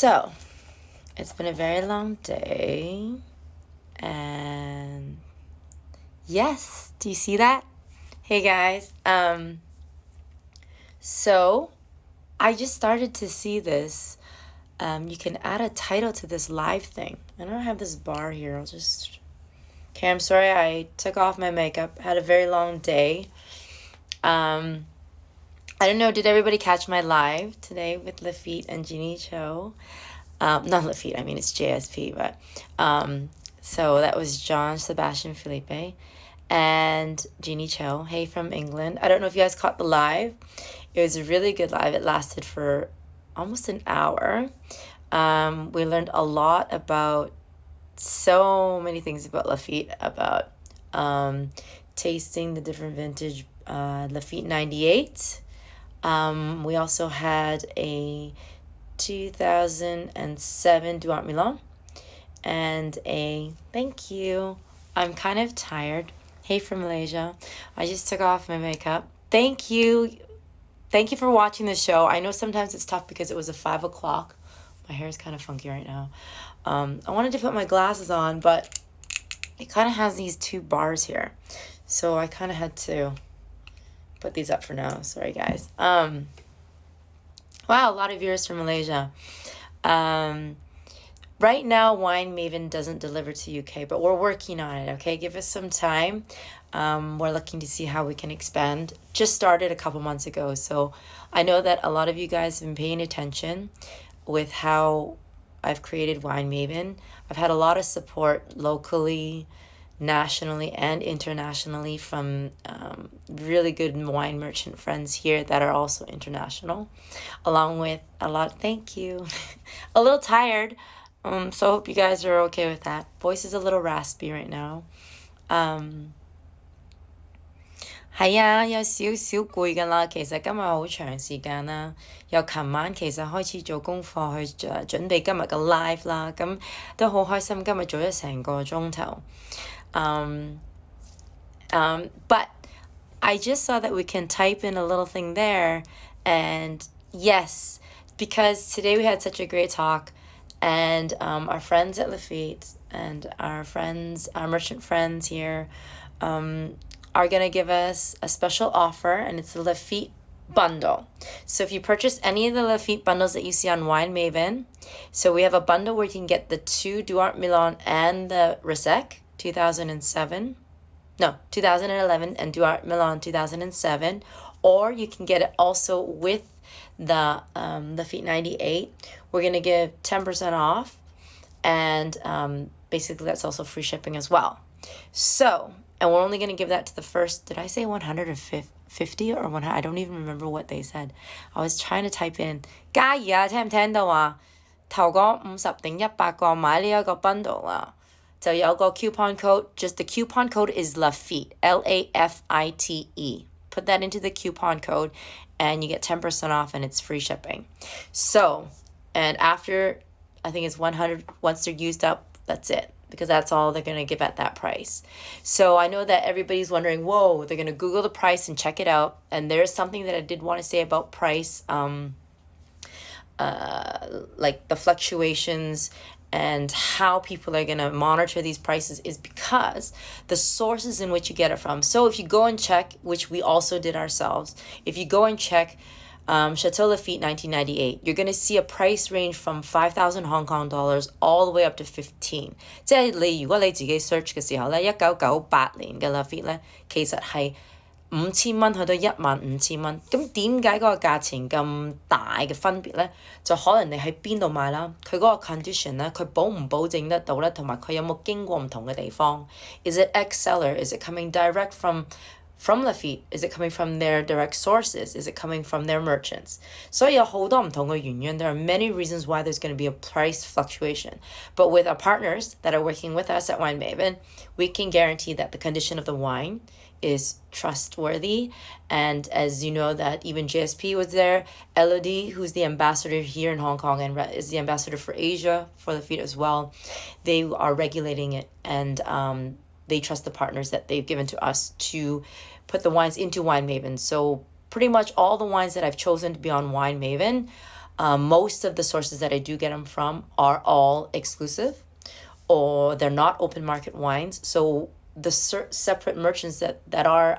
So, it's been a very long day, and yes, do you see that? Hey guys, so I just started to see this. You can add a title to this live thing. I don't have this bar here. Okay, I'm sorry I took off my makeup, had a very long day. I don't know, did everybody catch my live today with Lafite and Jeannie Cho? Not Lafite, I mean, it's JSP, but so that was John, Sebastian, Felipe, and Jeannie Cho. Hey, from England. I don't know if you guys caught the live. It was a really good live. It lasted for almost an hour. We learned a lot about so many things about Lafite, about tasting the different vintage Lafite 98. We also had a 2007 Duart Milan and thank you. I'm kind of tired. Hey, from Malaysia. I just took off my makeup. Thank you for watching the show. I know sometimes it's tough because it was a 5 o'clock. My hair is kind of funky right now. I wanted to put my glasses on, but it kind of has these two bars here, so I kind of had to put these up for now. Sorry guys. Wow, a lot of viewers from Malaysia. Right now, Winemaven doesn't deliver to UK, but we're working on it, okay? Give us some time. We're looking to see how we can expand. Just started a couple months ago, so I know that a lot of you guys have been paying attention with how I've created Winemaven. I've had a lot of support locally, nationally, and internationally from really good wine merchant friends here that are also international, along with thank you, a little tired. So I hope you guys are okay with that. Voice is a little raspy right now. 係啊，有少少攰㗎啦。其實今日好長時間啦，由琴晚其實開始做功課去準備今日嘅 live 啦，咁都好開心，今日做咗成個鐘頭。But I just saw that we can type in a little thing there, and yes, because today we had such a great talk, and our friends at Lafite and our merchant friends here, are going to give us a special offer, and it's a Lafite bundle. So if you purchase any of the Lafite bundles that you see on Winemaven, so we have a bundle where you can get the 2 Duart Milan and the Resec 2011 and Duart Milan 2007, or you can get it also with the Lafite 98. We're going to give 10% off, and basically that's also free shipping as well. So, and we're only going to give that to the first, did I say 150 or 100? I don't even remember what they said. I was trying to type in, 嘉怡啊，聽唔聽到啊？頭嗰50定100個買呢一個 bundle 啊，就有個 coupon code. Just the coupon code is Lafite, Lafite. Put that into the coupon code, and you get 10% off, and it's free shipping. So, and after, I think it's 100, once they're used up, that's it, because that's all they're going to give at that price. So I know that everybody's wondering, whoa, they're going to Google the price and check it out. And there's something that I did want to say about price, like the fluctuations and how people are going to monitor these prices is because the sources in which you get it from. So if you go and check, which we also did ourselves, if you go and check Chateau Lafite 1998, you're going to see a price range from 5,000 Hong Kong dollars all the way up to 15. 即係你如果你自己 search 嘅時候咧，1998年嘅 Lafite 咧，其實係5000蚊去到15000蚊。咁點解嗰個價錢咁大嘅分別咧？就可能你喺邊度買啦，佢嗰個 condition 咧，佢保唔保證得到咧，同埋佢有冇經過唔同嘅地方。Is it ex-seller? Is it coming direct from Lafite? Is it coming from their direct sources? Is it coming from their merchants? 所以有好多唔同嘅原因。There are many reasons why there's going to be a price fluctuation. But with our partners that are working with us at Winemaven, we can guarantee that the condition of the wine is trustworthy. And as you know, that even JSP was there, Elodie, who's the ambassador here in Hong Kong and is the ambassador for Asia for Lafite as well, they are regulating it, and they trust the partners that they've given to us to put the wines into Winemaven. So pretty much all the wines that I've chosen to be on Winemaven, Most of the sources that I do get them from are all exclusive, or they're not open market wines. So the separate merchants that are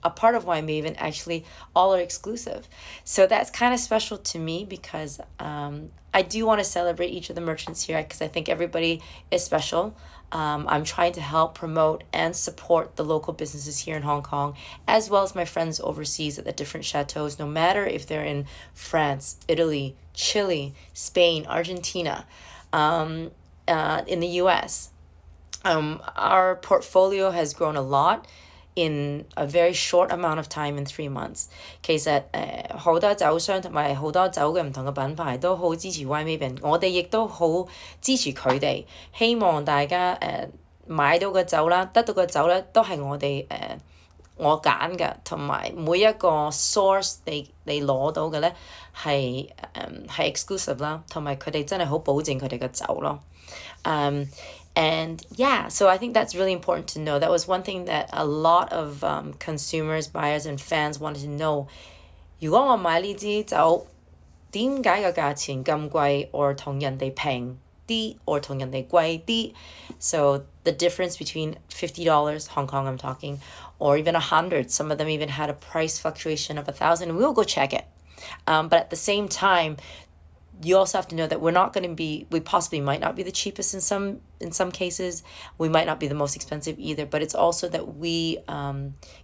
a part of Winemaven actually all are exclusive. So that's kind of special to me because I do want to celebrate each of the merchants here because I think everybody is special. I'm trying to help promote and support the local businesses here in Hong Kong, as well as my friends overseas at the different chateaus, no matter if they're in France, Italy, Chile, Spain, Argentina, in the US. Our portfolio has grown a lot in a very short amount of time in 3 months. 其實好多酒商同埋好多酒嘅唔同嘅品牌都好支持 Winemaven，我哋亦都好支持佢哋，希望大家買到嘅酒啦，得到嘅酒咧都係我揀嘅，同埋每一個 source 你攞到嘅咧係 exclusive 啦，同埋佢哋真係好保證佢哋嘅酒咯。And yeah, so I think that's really important to know. That was one thing that a lot of consumers, buyers, and fans wanted to know. 如果我買呢支酒，點解個價錢咁貴，or 同人哋平啲，or 同人哋貴啲？ So the difference between $50 Hong Kong, I'm talking, or even 100. Some of them even had a price fluctuation of 1,000. We'll go check it. But at the same time, you also have to know that we're not going to be, we possibly might not be the cheapest in some cases. We might not be the most expensive either, but it's also that we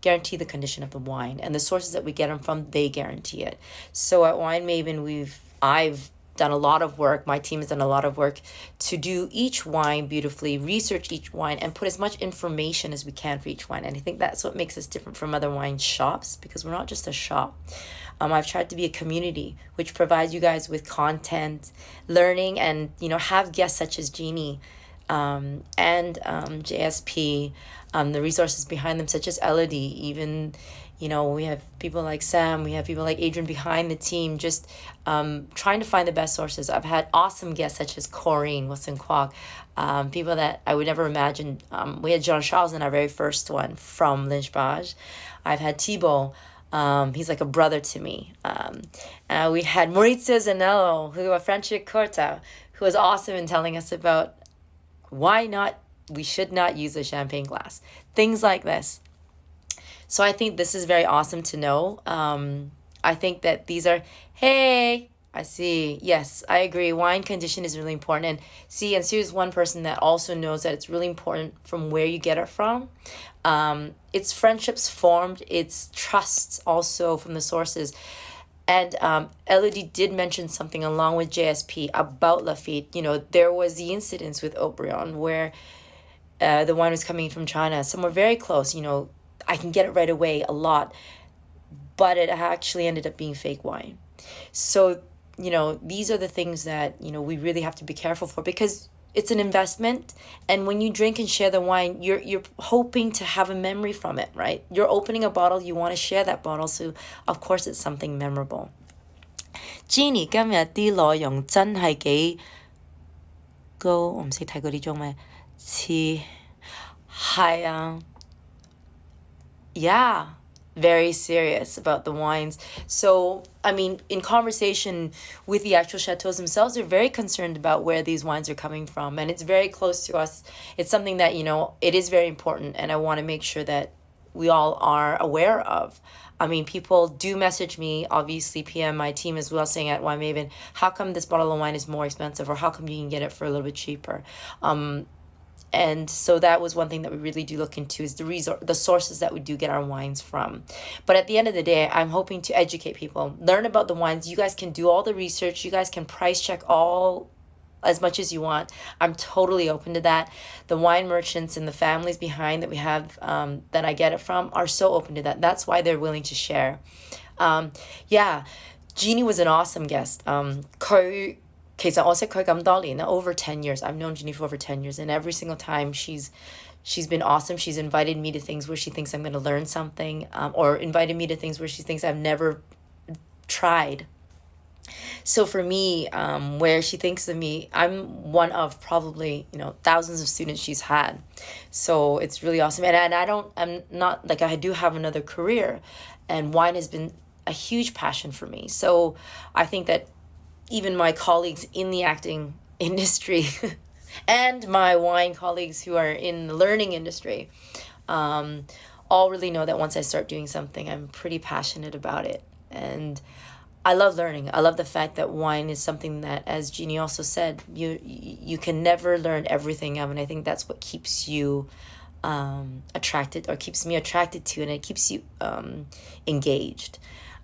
guarantee the condition of the wine, and the sources that we get them from, they guarantee it. So at Winemaven, I've done a lot of work, my team has done a lot of work to do each wine beautifully, research each wine, and put as much information as we can for each wine. And I think that's what makes us different from other wine shops, because we're not just a shop. I've tried to be a community which provides you guys with content, learning, and have guests such as Jeannie and JSP, the resources behind them such as Elodie, even we have people like Sam, we have people like Adrian behind the team, just trying to find the best sources. I've had awesome guests such as Corinne Wilson Kwok, people that I would never imagine. We had John Charles in our very first one from Lynch-Bage. I've had Thibault. He's like a brother to me. We had Maurizio Zanello, who a Francia Corta, who was awesome in telling us about we should not use a champagne glass. Things like this. So I think this is very awesome to know. I think that these are, hey, I see. Yes, I agree. Wine condition is really important. And Sue's one person that also knows that it's really important from where you get it from. It's friendships formed, it's trusts also from the sources. And Elodie did mention something along with JSP about Lafite. There was the incidents with Haut-Brion where the wine was coming from China. Some were very close. I can get it right away a lot, but it actually ended up being fake wine. So, these are the things that, we really have to be careful for, because it's an investment. And when you drink and share the wine, you're hoping to have a memory from it, right? You're opening a bottle, you want to share that bottle. So, of course, it's something memorable. Jeannie, 今日啲內容真係幾高，我唔識睇嗰啲中咩似係啊。Yeah, very serious about the wines. So, in conversation with the actual chateaus themselves, they're very concerned about where these wines are coming from. And it's very close to us. It's something that, it is very important. And I want to make sure that we all are aware of. People do message me, obviously PM my team as well, saying at Winemaven, how come this bottle of wine is more expensive? Or how come you can get it for a little bit cheaper? And so that was one thing that we really do look into, is the sources that we do get our wines from. But at the end of the day, I'm hoping to educate people, learn about the wines. You guys can do all the research. You guys can price check all as much as you want. I'm totally open to that. The wine merchants and the families behind that we have, that I get it from, are so open to that. That's why they're willing to share. Jeannie was an awesome guest.其實我識佢咁多年啦, over 10 years. I've known Jeannie for over 10 years, and every single time she's been awesome. She's invited me to things where she thinks I'm going to learn something, or invited me to things where she thinks I've never tried. So for me, where she thinks of me, I'm one of probably, thousands of students she's had. So it's really awesome. And I'm not, like, I do have another career, and wine has been a huge passion for me. So I think that even my colleagues in the acting industry and my wine colleagues who are in the learning industry, all really know that once I start doing something, I'm pretty passionate about it. And I love learning. I love the fact that wine is something that, as Jeannie also said, you can never learn everything of, and I think that's what keeps you attracted, or keeps me attracted to, and it keeps you engaged.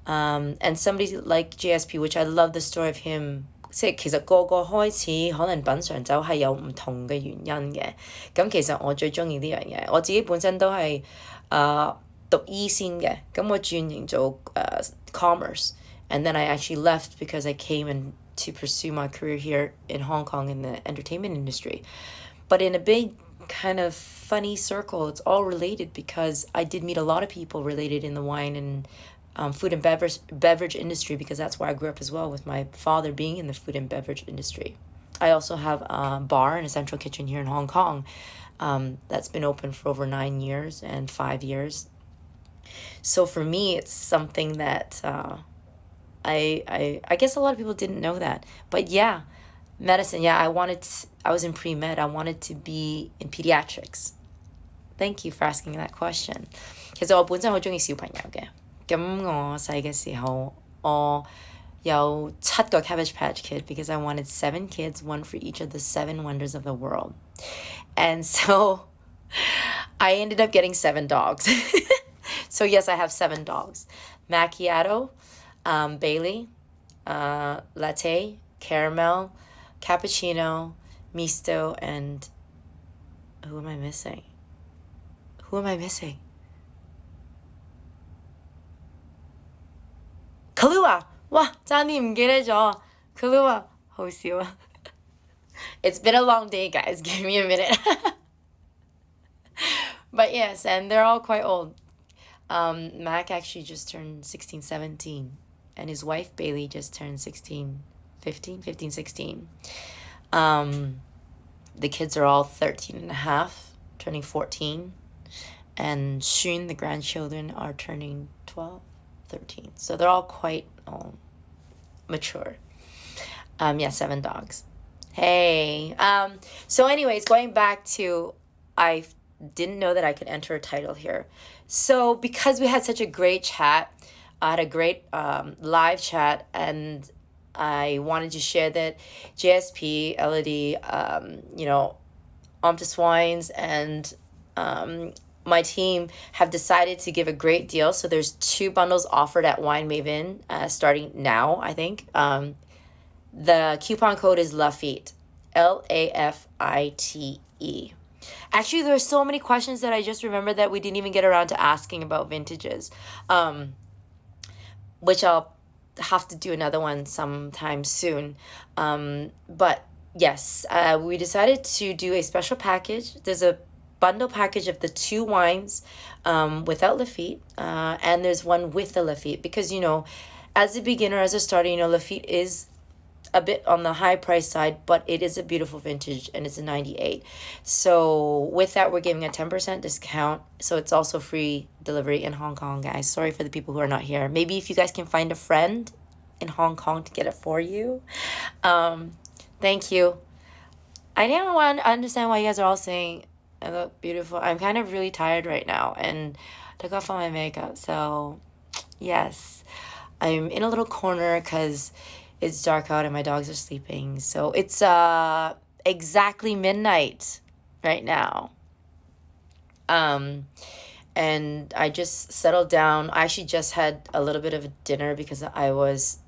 And somebody like JSP, which I love the story of him. 即係其實個個開始可能品嚐酒係有唔同嘅原因嘅，咁其實我最中意呢樣嘢，我自己本身都係讀醫先嘅，咁我轉型做commerce, and then I actually left because I came in to pursue my career here in Hong Kong in the entertainment industry. But in a big kind of funny circle, it's all related because I did meet a lot of people related in the wine and food and beverage industry, because that's where I grew up as well, with my father being in the food and beverage industry. I also have a bar and a central kitchen here in Hong Kong that's been open for over 9 years and 5 years. So for me, it's something that I guess a lot of people didn't know that. But yeah, medicine, yeah, I was in pre-med. I wanted to be in pediatrics. Thank you for asking that question. 其實我本身好鍾意小朋友嘅。咁我細嘅時候，我有7個 Cabbage Patch Kid because I wanted 7 kids, one for each of the 7 wonders of the world. And so I ended up getting 7 dogs. So yes, I have 7 dogs. Macchiato, Bailey, Latte, Caramel, Cappuccino, Misto, and who am I missing? Kahlua! 哇，差啲唔記得咗 Kahlua 好笑啊 It's been a long day, guys. Give me a minute. But yes, and they're all quite old. Mac actually just turned 16, 17. And his wife, Bailey, just turned 16, 16. The kids are all 13 and a half, turning 14. And soon the grandchildren are turning 12, 13. So they're all quite mature. Yeah, 7 dogs. Hey. So anyways, going back to, I didn't know that I could enter a title here. So because we had such a great chat, I had a great live chat, and I wanted to share that JSP, Elodie, Omtis Wines, and my team have decided to give a great deal. So there's 2 bundles offered at Winemaven starting now, I think. The coupon code is Lafite, Lafite. Actually, there are so many questions that I just remembered that we didn't even get around to asking about vintages, which I'll have to do another one sometime soon. But yes, we decided to do a special package. There's a bundle package of the 2 wines without Lafite, and there's one with the Lafite, because, as a beginner, as a starter, Lafite is a bit on the high price side, but it is a beautiful vintage, and it's a 98. So with that, we're giving a 10% discount. So it's also free delivery in Hong Kong, guys. Sorry for the people who are not here. Maybe if you guys can find a friend in Hong Kong to get it for you. Thank you. I didn't want to understand why you guys are all saying I look beautiful. I'm kind of really tired right now and took off all my makeup. So yes, I'm in a little corner because it's dark out and my dogs are sleeping. So it's exactly midnight right now. And I just settled down. I actually just had a little bit of a dinner because I was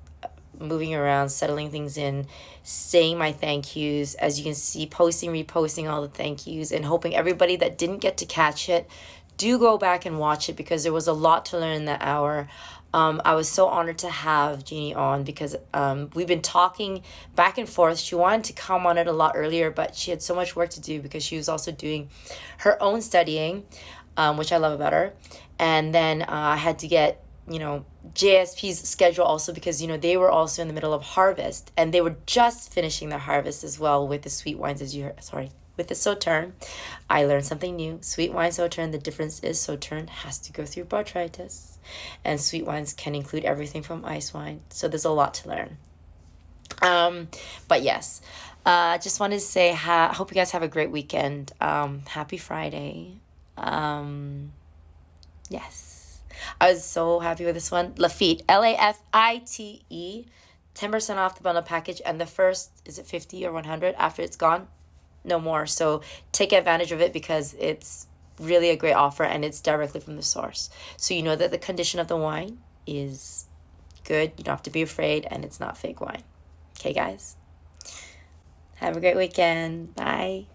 moving around, settling things in, saying my thank yous. As you can see, posting, reposting all the thank yous, and hoping everybody that didn't get to catch it, do go back and watch it, because there was a lot to learn in that hour. I was so honored to have Jeannie on, because we've been talking back and forth. She wanted to come on it a lot earlier, but she had so much work to do because she was also doing her own studying, which I love about her. And then I had to get, JSP's schedule also, because, they were also in the middle of harvest, and they were just finishing their harvest as well with the sweet wines, with the Sauterne. I learned something new. Sweet wine Sauterne, the difference is Sauterne has to go through botrytis, and sweet wines can include everything from ice wine. So there's a lot to learn. But yes, just wanted to say, hope you guys have a great weekend. Happy Friday. Yes. I was so happy with this one. Lafite, Lafite, 10% off the bundle package. And the first, is it 50 or 100 after it's gone? No more. So take advantage of it because it's really a great offer and it's directly from the source. So you know that the condition of the wine is good. You don't have to be afraid and it's not fake wine. Okay, guys? Have a great weekend. Bye.